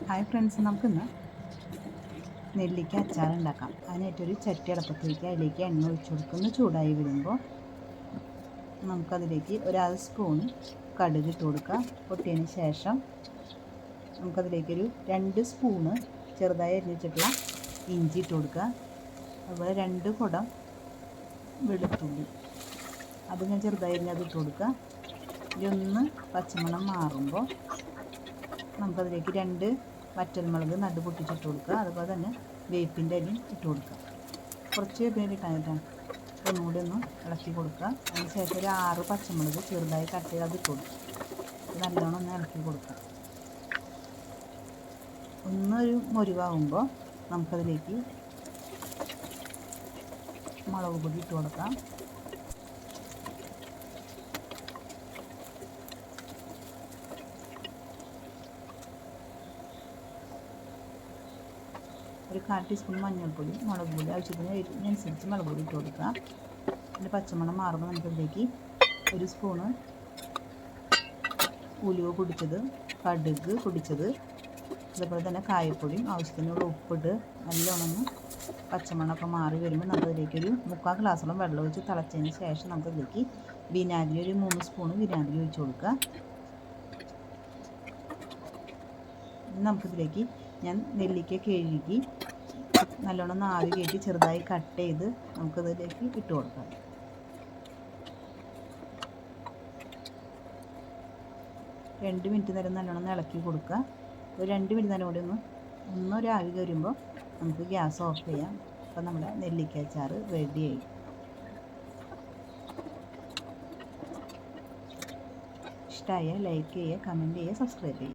Hi friends, നമുക്കിന്ന് നെല്ലിക്ക അച്ചാർ ഉണ്ടാക്കാം. അതിനായിട്ടൊരു ചട്ടി അടപ്പത്ത് വയ്ക്കുക. അതിലേക്ക് എണ്ണ ഒഴിച്ചു കൊടുക്കുന്നു. ചൂടായി വരുമ്പോൾ നമുക്കതിലേക്ക് ഒരു അര സ്പൂൺ കടുക് ഇട്ട് കൊടുക്കുക. പൊട്ടിയതിന് ശേഷം നമുക്കതിലേക്കൊരു 2 സ്പൂണ് ചെറുതായി അരിഞ്ഞ് വെച്ചിട്ടുള്ള ഇഞ്ചി ഇട്ട് കൊടുക്കുക. അതുപോലെ 2 കുടം വെളുത്തുള്ളി അത് ഞാൻ ചെറുതായി അരിഞ്ഞ് അത് ഇട്ട് കൊടുക്കുക. ഇതൊന്ന് പച്ചമണം മാറുമ്പോൾ നമുക്കതിലേക്ക് 2 വറ്റൽമുളക് നടു പൊട്ടിച്ചിട്ട് കൊടുക്കുക. അതുപോലെ തന്നെ വേപ്പിൻ്റെ ഇലയും ഇട്ട് കൊടുക്കുക. കുറച്ച് വേപ്പിൻ്റെ ഇട്ടായിട്ടാണ്. ഒന്നുകൂടി ഒന്ന് ഇളക്കി കൊടുക്കുക. അതിന് ശേഷം ഒരു 6 പച്ചമുളക് ചെറുതായി കട്ട് ചെയ്ത് അത് ഇട്ട് കൊടുക്കുക. നല്ലോണം ഒന്ന് ഇളക്കി കൊടുക്കുക. ഒന്നൊരു മുരിവാകുമ്പോൾ നമുക്കതിലേക്ക് മുളക് പൊടി ഇട്ട് കൊടുക്കാം. ഒരു 1/4 ടീസ്പൂൺ മഞ്ഞൾപ്പൊടി, മുളക് പൊടി ആവശ്യത്തിന് അനുസരിച്ച് മുളക് പൊടി ഇട്ട് കൊടുക്കുക. അതിൻ്റെ പച്ചമണം മാറുമ്പോൾ നമുക്കിതിലേക്ക് 1 സ്പൂണ് ഉലുവ പൊടിച്ചത്, കടുക് പൊടിച്ചത്, അതുപോലെ തന്നെ കായപ്പൊടിയും ആവശ്യത്തിനുള്ള ഉപ്പിട്ട് നല്ലോണം പച്ചമണമൊക്കെ മാറി വരുമ്പോൾ നമുക്കതിലേക്കൊരു 3/4 ഗ്ലാസോളം വെള്ളം ഒഴിച്ച് തിളച്ചതിന് ശേഷം നമുക്കതിലേക്ക് വിനാഗിരി ഒരു 3 സ്പൂണ് വിനാഗിരി ഒഴിച്ച് കൊടുക്കുക. നമുക്കിതിലേക്ക് ഞാൻ നെല്ലിക്ക കഴുകി നല്ലോണം ആവി കയറ്റി ചെറുതായി കട്ട് ചെയ്ത് നമുക്കതിലേക്ക് ഇട്ട് കൊടുക്കാം. രണ്ട് മിനിറ്റ് നേരം നല്ലോണം ഇളക്കി കൊടുക്കുക. ഒരു 2 മിനിറ്റ് നേരം കൂടി ഒന്നൊരു ആവി കയറുമ്പോൾ നമുക്ക് ഗ്യാസ് ഓഫ് ചെയ്യാം. അപ്പോൾ നമ്മുടെ നെല്ലിക്ക അച്ചാർ റെഡിയായി. ഇഷ്ടമായ ലൈക്ക് ചെയ്യുക, കമൻറ്റ് ചെയ്യുക, സബ്സ്ക്രൈബ് ചെയ്യുക.